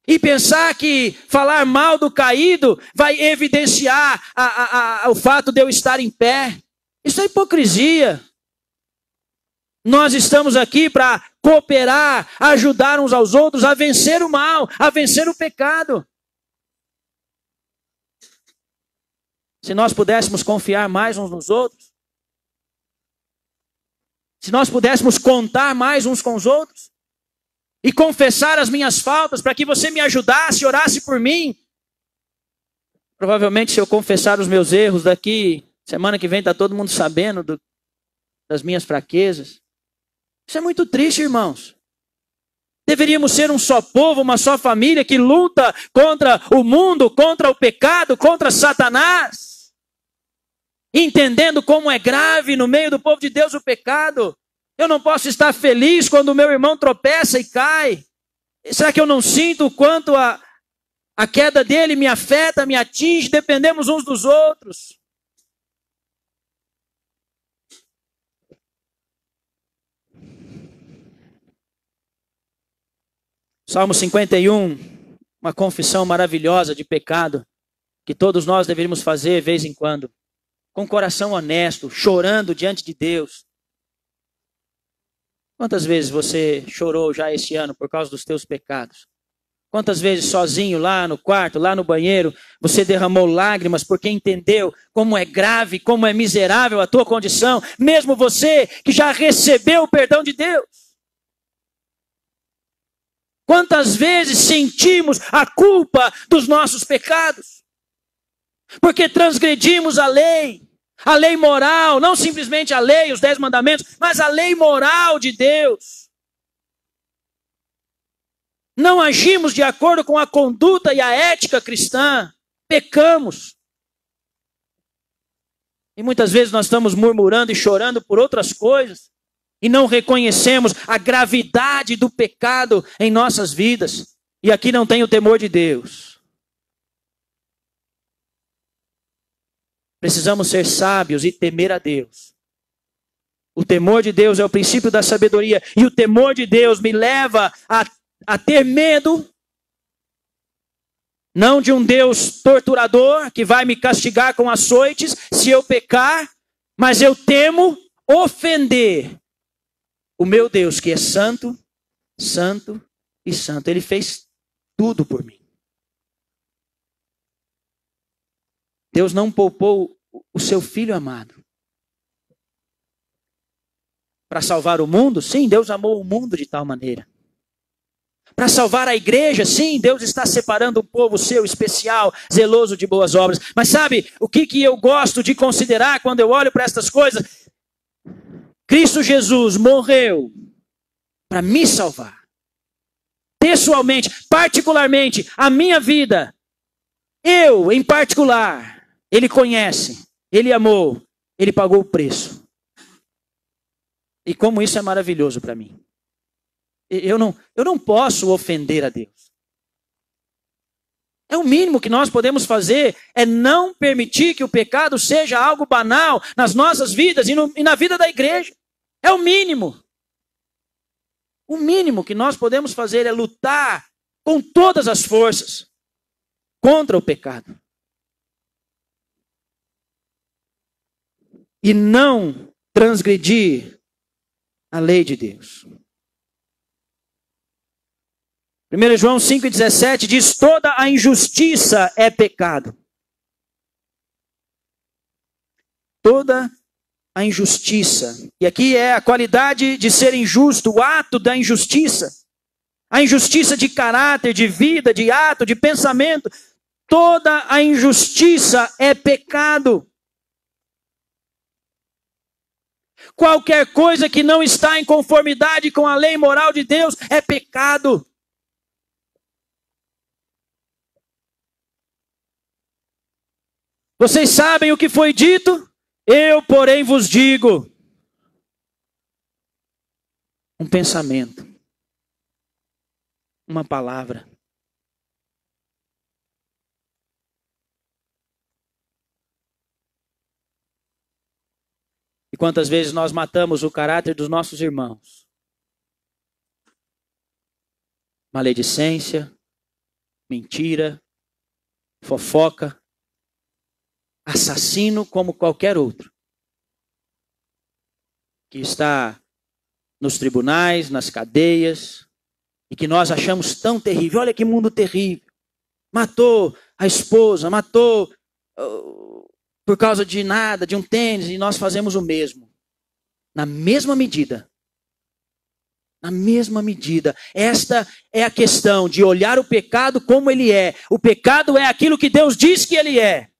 E pensar que falar mal do caído vai evidenciar o fato de eu estar em pé. Isso é hipocrisia. Nós estamos aqui para cooperar, ajudar uns aos outros a vencer o mal, a vencer o pecado. Se nós pudéssemos confiar mais uns nos outros, se nós pudéssemos contar mais uns com os outros, e confessar as minhas faltas para que você me ajudasse, orasse por mim. Provavelmente, se eu confessar os meus erros daqui, semana que vem está todo mundo sabendo das minhas fraquezas. Isso é muito triste, irmãos. Deveríamos ser um só povo, uma só família que luta contra o mundo, contra o pecado, contra Satanás. Entendendo como é grave no meio do povo de Deus o pecado. Eu não posso estar feliz quando o meu irmão tropeça e cai. Será que eu não sinto o quanto a queda dele me afeta, me atinge? Dependemos uns dos outros. Salmo 51, uma confissão maravilhosa de pecado que todos nós deveríamos fazer de vez em quando, com coração honesto, chorando diante de Deus. Quantas vezes você chorou já esse ano por causa dos teus pecados? Quantas vezes sozinho lá no quarto, lá no banheiro, você derramou lágrimas porque entendeu como é grave, como é miserável a tua condição, mesmo você que já recebeu o perdão de Deus? Quantas vezes sentimos a culpa dos nossos pecados? Porque transgredimos a lei moral, não simplesmente a lei, os 10 mandamentos, mas a lei moral de Deus. Não agimos de acordo com a conduta e a ética cristã, pecamos. E muitas vezes nós estamos murmurando e chorando por outras coisas, e não reconhecemos a gravidade do pecado em nossas vidas. E aqui não tem o temor de Deus. Precisamos ser sábios e temer a Deus. O temor de Deus é o princípio da sabedoria. E o temor de Deus me leva a ter medo, não de um Deus torturador que vai me castigar com açoites se eu pecar, mas eu temo ofender o meu Deus que é santo, santo e santo. Ele fez tudo por mim. Deus não poupou o seu Filho amado para salvar o mundo. Sim, Deus amou o mundo de tal maneira. Para salvar a igreja, sim, Deus está separando um povo seu especial, zeloso de boas obras. Mas sabe o que eu gosto de considerar quando eu olho para estas coisas? Cristo Jesus morreu para me salvar. Pessoalmente, particularmente, a minha vida, eu em particular, Ele conhece, Ele amou, Ele pagou o preço. E como isso é maravilhoso para mim. Eu não posso ofender a Deus. É o mínimo que nós podemos fazer, é não permitir que o pecado seja algo banal nas nossas vidas e na vida da igreja. É o mínimo. O mínimo que nós podemos fazer é lutar com todas as forças contra o pecado. E não transgredir a lei de Deus. 1 João 5,17 diz: toda a injustiça é pecado. Toda a injustiça. E aqui é a qualidade de ser injusto, o ato da injustiça. A injustiça de caráter, de vida, de ato, de pensamento. Toda a injustiça é pecado. Qualquer coisa que não está em conformidade com a lei moral de Deus é pecado. Vocês sabem o que foi dito? Eu, porém, vos digo. Um pensamento. Uma palavra. E quantas vezes nós matamos o caráter dos nossos irmãos? Maledicência, mentira, fofoca, assassino como qualquer outro que está nos tribunais, nas cadeias, e que nós achamos tão terrível. Olha que mundo terrível. Matou a esposa, matou por causa de nada, de um tênis, e nós fazemos o mesmo. Na mesma medida. Na mesma medida. Esta é a questão de olhar o pecado como ele é. O pecado é aquilo que Deus diz que ele é.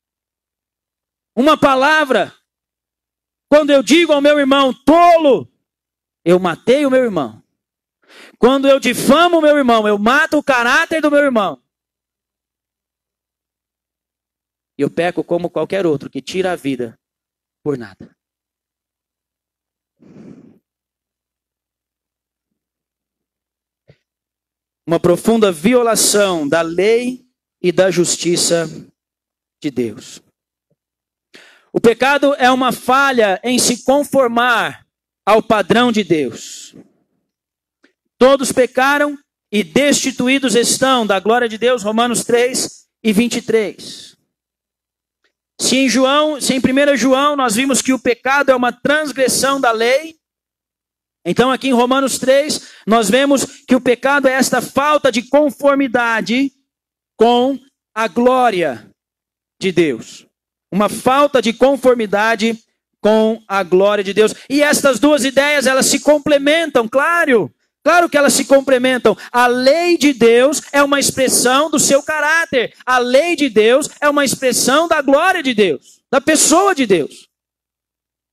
Uma palavra. Quando eu digo ao meu irmão, tolo, eu matei o meu irmão. Quando eu difamo o meu irmão, eu mato o caráter do meu irmão. E eu peco como qualquer outro que tira a vida por nada. Uma profunda violação da lei e da justiça de Deus. O pecado é uma falha em se conformar ao padrão de Deus. Todos pecaram e destituídos estão da glória de Deus, Romanos 3 e 23. Se em 1 João nós vimos que o pecado é uma transgressão da lei, então aqui em Romanos 3 nós vemos que o pecado é esta falta de conformidade com a glória de Deus. Uma falta de conformidade com a glória de Deus. E estas duas ideias, elas se complementam, claro. Claro que elas se complementam. A lei de Deus é uma expressão do seu caráter. A lei de Deus é uma expressão da glória de Deus, da pessoa de Deus.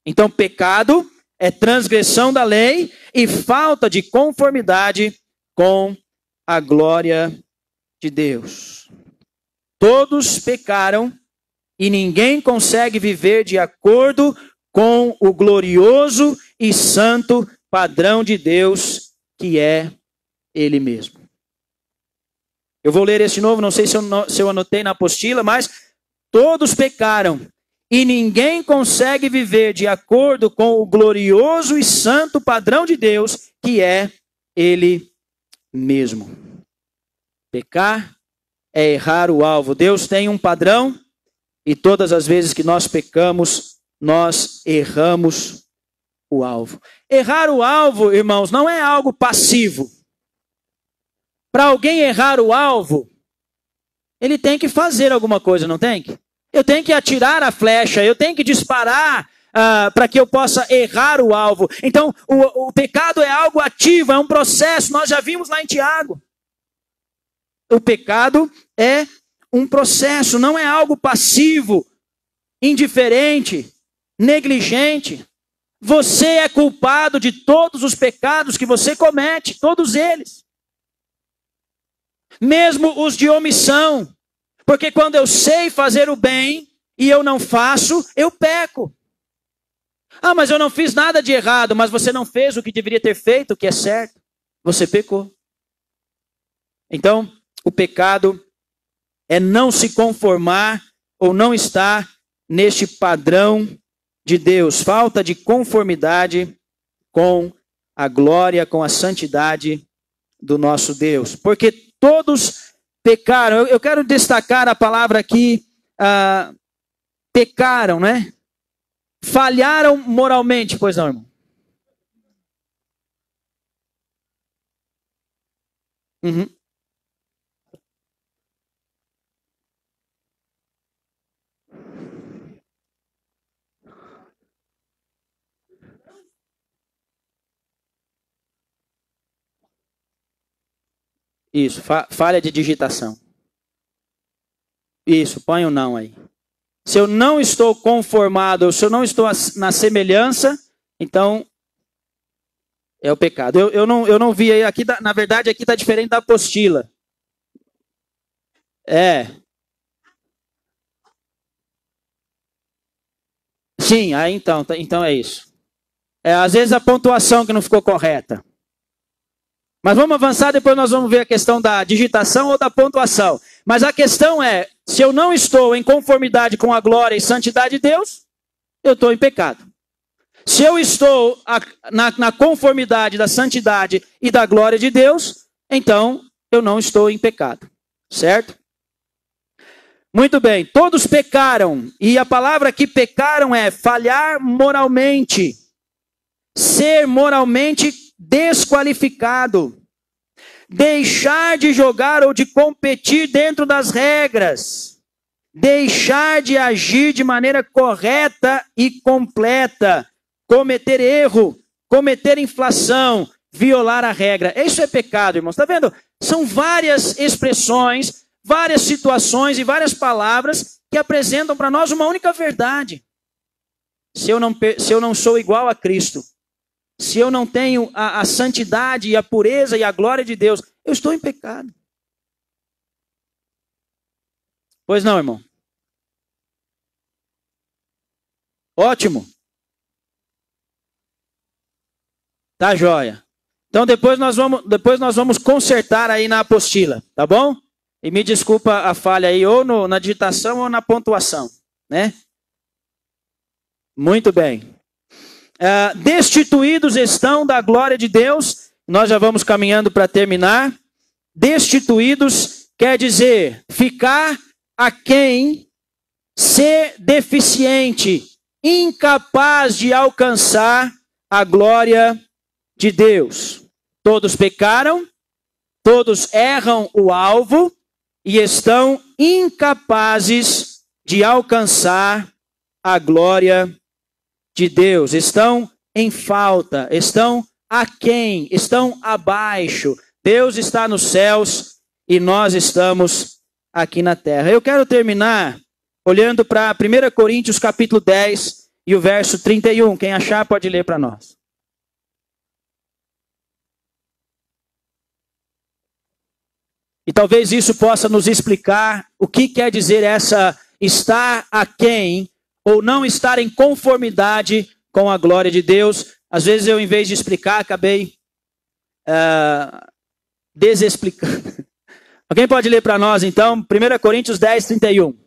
Então, pecado é transgressão da lei e falta de conformidade com a glória de Deus. Todos pecaram e ninguém consegue viver de acordo com o glorioso e santo padrão de Deus, que é Ele mesmo. Eu vou ler esse de novo, não sei se eu anotei na apostila, mas todos pecaram e ninguém consegue viver de acordo com o glorioso e santo padrão de Deus, que é Ele mesmo. Pecar é errar o alvo. Deus tem um padrão e todas as vezes que nós pecamos, nós erramos o alvo. Errar o alvo, irmãos, não é algo passivo. Para alguém errar o alvo, ele tem que fazer alguma coisa, não tem? Eu tenho que atirar a flecha, eu tenho que disparar para que eu possa errar o alvo. Então, o pecado é algo ativo, é um processo. Nós já vimos lá em Tiago. O pecado é um processo, não é algo passivo, indiferente, negligente. Você é culpado de todos os pecados que você comete, todos eles. Mesmo os de omissão. Porque quando eu sei fazer o bem e eu não faço, eu peco. Ah, mas eu não fiz nada de errado, mas você não fez o que deveria ter feito, o que é certo. Você pecou. Então, o pecado é não se conformar ou não estar neste padrão de Deus. Falta de conformidade com a glória, com a santidade do nosso Deus. Porque todos pecaram. Eu quero destacar a palavra aqui, pecaram, né? Falharam moralmente, pois não, irmão? Uhum. Isso, falha de digitação. Isso, põe o não aí. Se eu não estou conformado, se eu não estou na semelhança, então é o pecado. Eu não vi aí, aqui, na verdade aqui está diferente da apostila. Sim, aí então é isso. Às vezes a pontuação que não ficou correta. Mas vamos avançar, depois nós vamos ver a questão da digitação ou da pontuação. Mas a questão é, se eu não estou em conformidade com a glória e santidade de Deus, eu estou em pecado. Se eu estou na conformidade da santidade e da glória de Deus, então eu não estou em pecado. Certo? Muito bem, todos pecaram. E a palavra que pecaram é falhar moralmente. Ser moralmente desqualificado. Deixar de jogar ou de competir dentro das regras. Deixar de agir de maneira correta e completa. Cometer erro, cometer infração, violar a regra. Isso é pecado, irmãos. Está vendo? São várias expressões, várias situações e várias palavras que apresentam para nós uma única verdade. Se eu não sou igual a Cristo, se eu não tenho a santidade e a pureza e a glória de Deus, eu estou em pecado. Pois não, irmão? Ótimo. Tá joia. Então depois nós vamos consertar aí na apostila, tá bom? E me desculpa a falha aí, ou na digitação ou na pontuação, né? Muito bem. Destituídos estão da glória de Deus. Nós já vamos caminhando para terminar. Destituídos quer dizer ficar aquém, ser deficiente, incapaz de alcançar a glória de Deus. Todos pecaram, todos erram o alvo e estão incapazes de alcançar a glória de Deus. Estão em falta, estão aquém, estão abaixo. Deus está nos céus e nós estamos aqui na terra. Eu quero terminar olhando para 1 Coríntios capítulo 10 e o verso 31. Quem achar pode ler para nós. E talvez isso possa nos explicar o que quer dizer essa estar aquém ou não estar em conformidade com a glória de Deus. Às vezes eu, em vez de explicar, acabei desexplicando. Alguém pode ler para nós, então, 1 Coríntios 10, 31.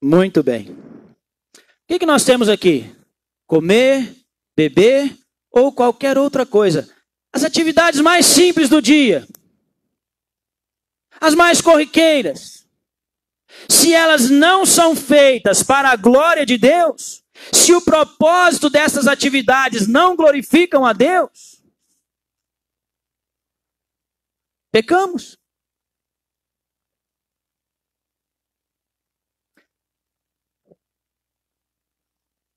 Muito bem. O que nós temos aqui? Comer, beber ou qualquer outra coisa. As atividades mais simples do dia. As mais corriqueiras. Se elas não são feitas para a glória de Deus, se o propósito dessas atividades não glorificam a Deus, pecamos.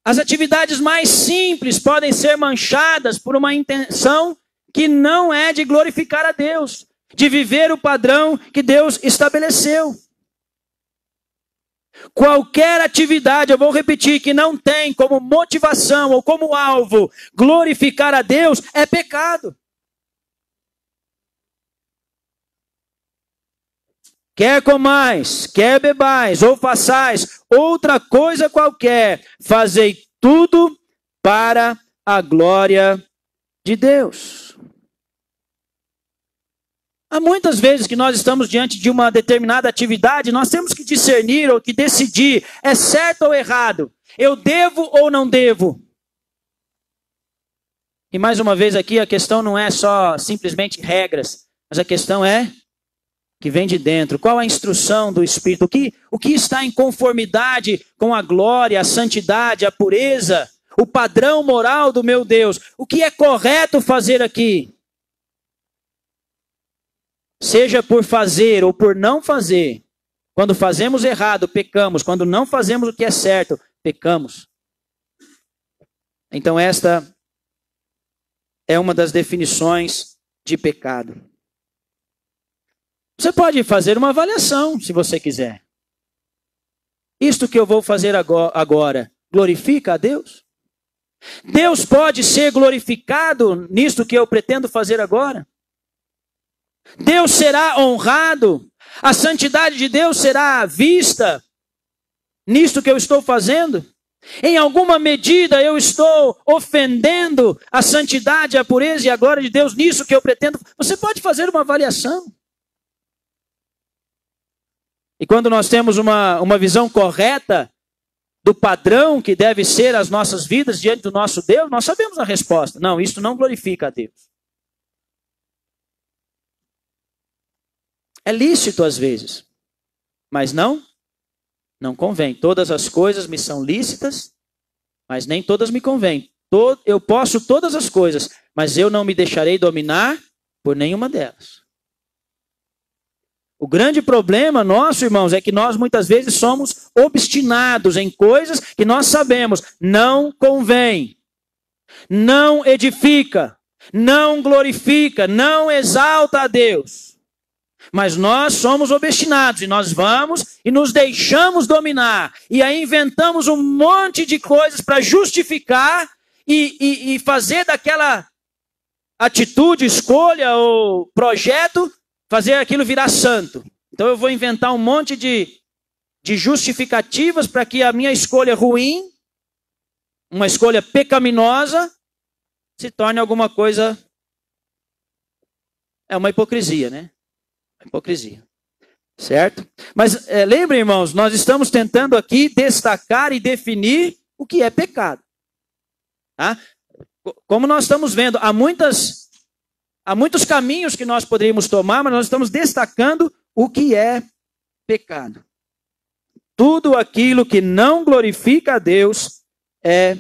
As atividades mais simples podem ser manchadas por uma intenção que não é de glorificar a Deus, de viver o padrão que Deus estabeleceu. Qualquer atividade, eu vou repetir, que não tem como motivação ou como alvo glorificar a Deus, é pecado. Quer comais, quer bebais, ou façais outra coisa qualquer, fazei tudo para a glória de Deus. Há muitas vezes que nós estamos diante de uma determinada atividade, nós temos que discernir ou que decidir, é certo ou errado? Eu devo ou não devo? E mais uma vez aqui, a questão não é só simplesmente regras, mas a questão é que vem de dentro. Qual a instrução do Espírito? O que está em conformidade com a glória, a santidade, a pureza, o padrão moral do meu Deus? O que é correto fazer aqui? Seja por fazer ou por não fazer. Quando fazemos errado, pecamos. Quando não fazemos o que é certo, pecamos. Então esta é uma das definições de pecado. Você pode fazer uma avaliação, se você quiser. Isto que eu vou fazer agora, glorifica a Deus? Deus pode ser glorificado nisto que eu pretendo fazer agora? Deus será honrado? A santidade de Deus será vista nisto que eu estou fazendo? Em alguma medida eu estou ofendendo a santidade, a pureza e a glória de Deus nisso que eu pretendo? Você pode fazer uma avaliação. E quando nós temos uma visão correta do padrão que deve ser as nossas vidas diante do nosso Deus, nós sabemos a resposta. Não, isso não glorifica a Deus. É lícito às vezes, mas não Não convém. Todas as coisas me são lícitas, mas nem todas me convêm. Eu posso todas as coisas, mas eu não me deixarei dominar por nenhuma delas. O grande problema nosso, irmãos, é que nós muitas vezes somos obstinados em coisas que nós sabemos não convém, não edifica, não glorifica, não exalta a Deus. Mas nós somos obstinados e nós vamos e nos deixamos dominar. E aí inventamos um monte de coisas para justificar e fazer daquela atitude, escolha ou projeto, fazer aquilo virar santo. Então eu vou inventar um monte de justificativas para que a minha escolha ruim, uma escolha pecaminosa, se torne alguma coisa. É uma hipocrisia, né? Hipocrisia. Certo? Mas lembrem, irmãos, nós estamos tentando aqui destacar e definir o que é pecado. Tá? Como nós estamos vendo, há muitos caminhos que nós poderíamos tomar, mas nós estamos destacando o que é pecado. Tudo aquilo que não glorifica a Deus é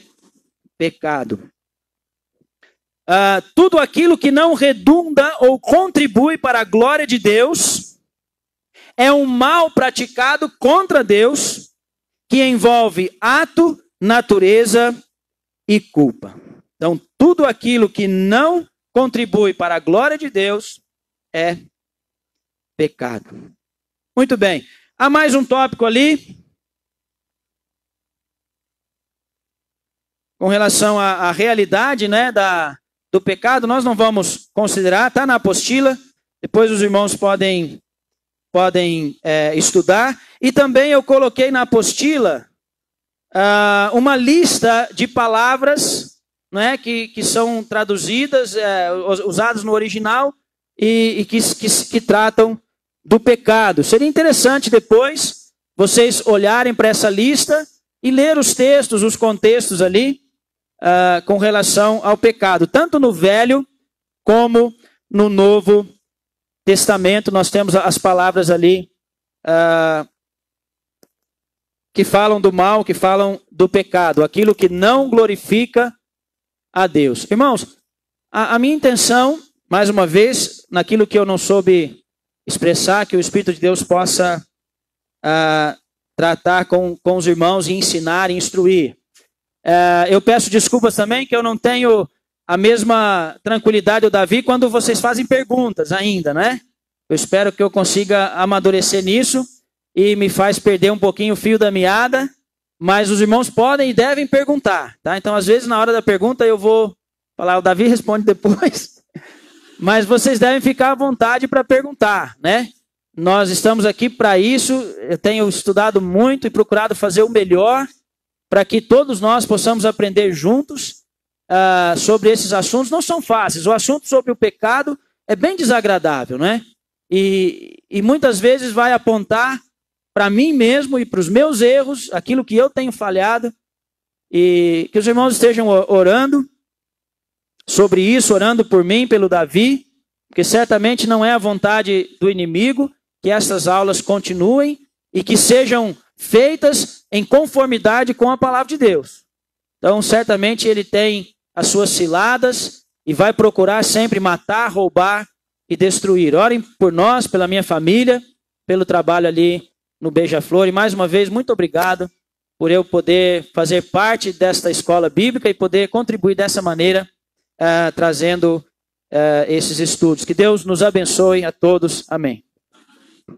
pecado. Tudo aquilo que não redunda ou contribui para a glória de Deus é um mal praticado contra Deus que envolve ato, natureza e culpa. Então, tudo aquilo que não contribui para a glória de Deus é pecado. Muito bem. Há mais um tópico ali. Com relação à realidade, né, do pecado, nós não vamos considerar, está na apostila, depois os irmãos podem estudar. E também eu coloquei na apostila uma lista de palavras, né, que são traduzidas, usadas no original e que tratam do pecado. Seria interessante depois vocês olharem para essa lista e ler os textos, os contextos ali, com relação ao pecado. Tanto no Velho como no Novo Testamento nós temos as palavras ali que falam do mal, que falam do pecado, aquilo que não glorifica a Deus. Irmãos, a minha intenção, mais uma vez, naquilo que eu não soube expressar, que o Espírito de Deus possa tratar com os irmãos e ensinar e instruir. Eu peço desculpas também que eu não tenho a mesma tranquilidade do Davi quando vocês fazem perguntas ainda, né? Eu espero que eu consiga amadurecer nisso e me faz perder um pouquinho o fio da meada, mas os irmãos podem e devem perguntar, tá? Então, às vezes, na hora da pergunta eu vou falar, o Davi responde depois, mas vocês devem ficar à vontade para perguntar, né? Nós estamos aqui para isso, eu tenho estudado muito e procurado fazer o melhor para que todos nós possamos aprender juntos sobre esses assuntos. Não são fáceis. O assunto sobre o pecado é bem desagradável, né? E muitas vezes vai apontar para mim mesmo e para os meus erros, aquilo que eu tenho falhado. E que os irmãos estejam orando sobre isso, orando por mim, pelo Davi, porque certamente não é a vontade do inimigo que essas aulas continuem e que sejam feitas em conformidade com a palavra de Deus. Então, certamente ele tem as suas ciladas e vai procurar sempre matar, roubar e destruir. Orem por nós, pela minha família, pelo trabalho ali no Beija-Flor. E mais uma vez, muito obrigado por eu poder fazer parte desta escola bíblica e poder contribuir dessa maneira, trazendo esses estudos. Que Deus nos abençoe a todos. Amém.